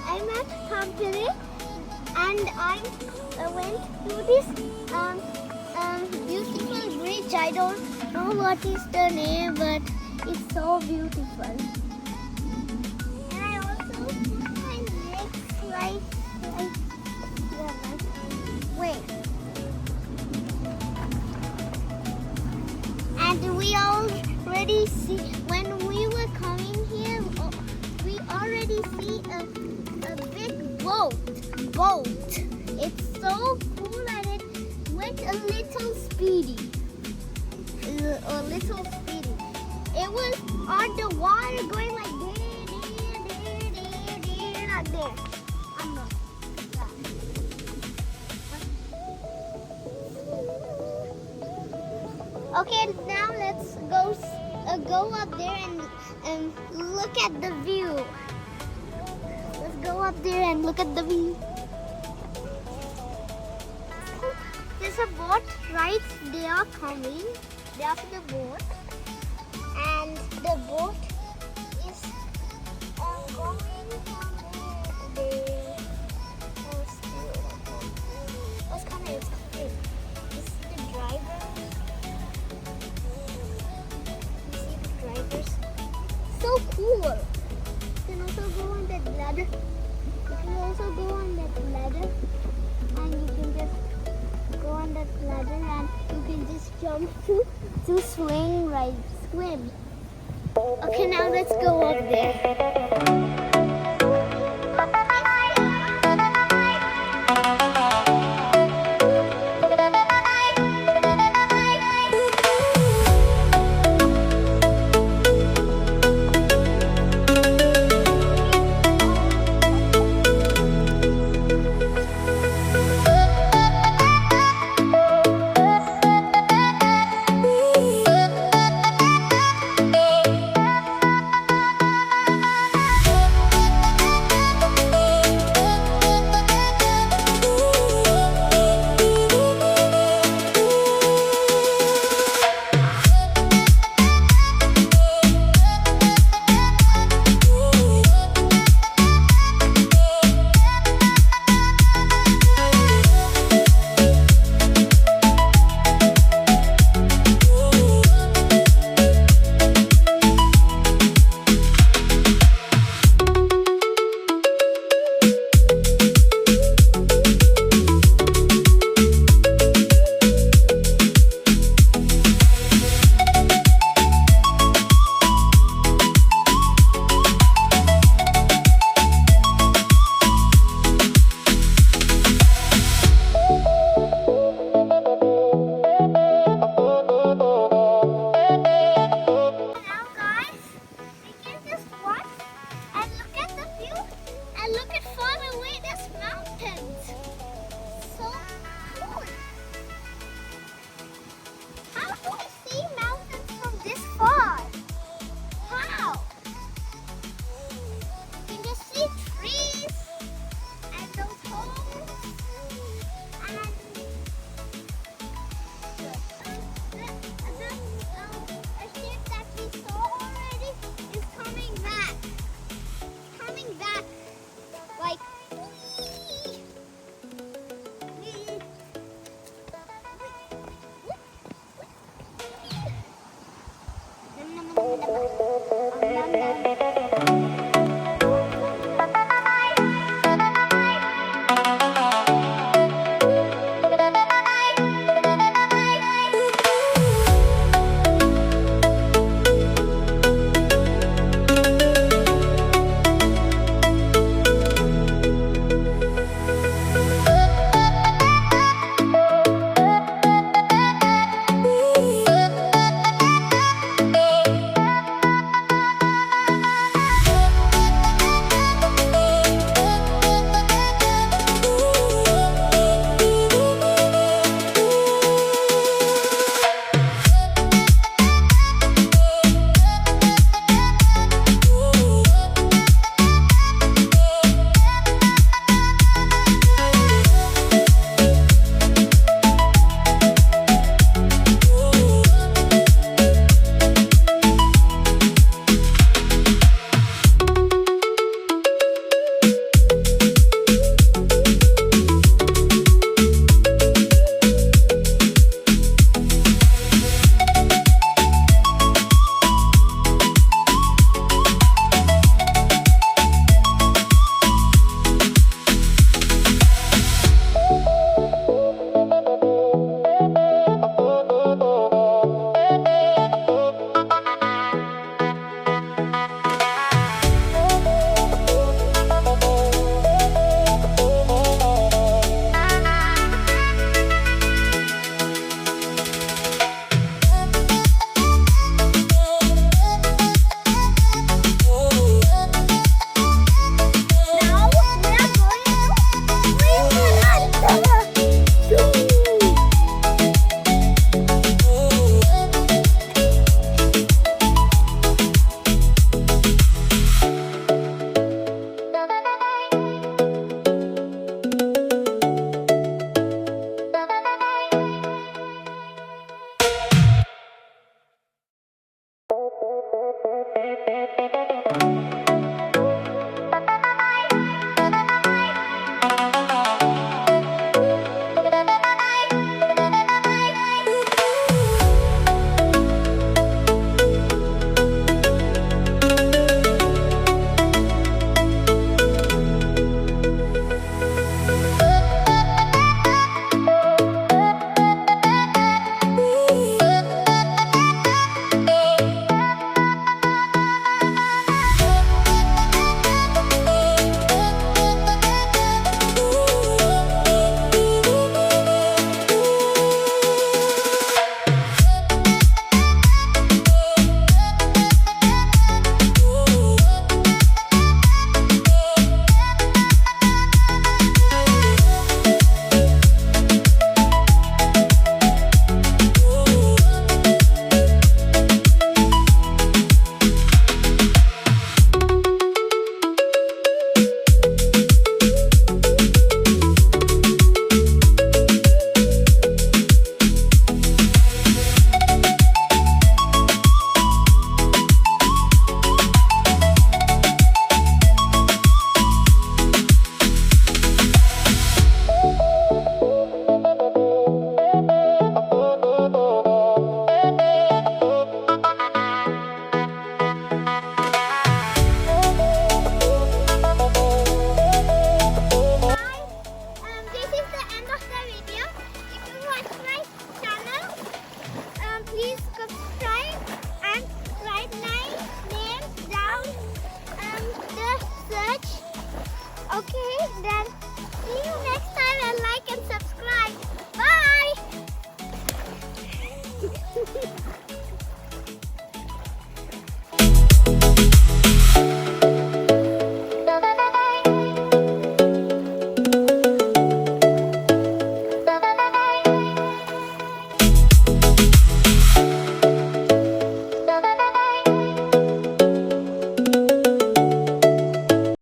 I'm at Tampere and I went to this beautiful bridge. I don't know what is the name, but it's so beautiful. And I also put my legs right wait. And we already see when we were coming here. We already see a big boat. It's so cool and it went a little speedy. It was on the water going like there, not there. I'm not. Okay, now let's go up there and look at the view. Let's go up there and look at the view. There's a boat right there coming. There's the boat. And the boat is going from there. It's coming. This is the driver. You see the drivers? So cool. You can also go on that ladder. And you can just go on that ladder and you can just jump to swim. Okay, now let's go up there.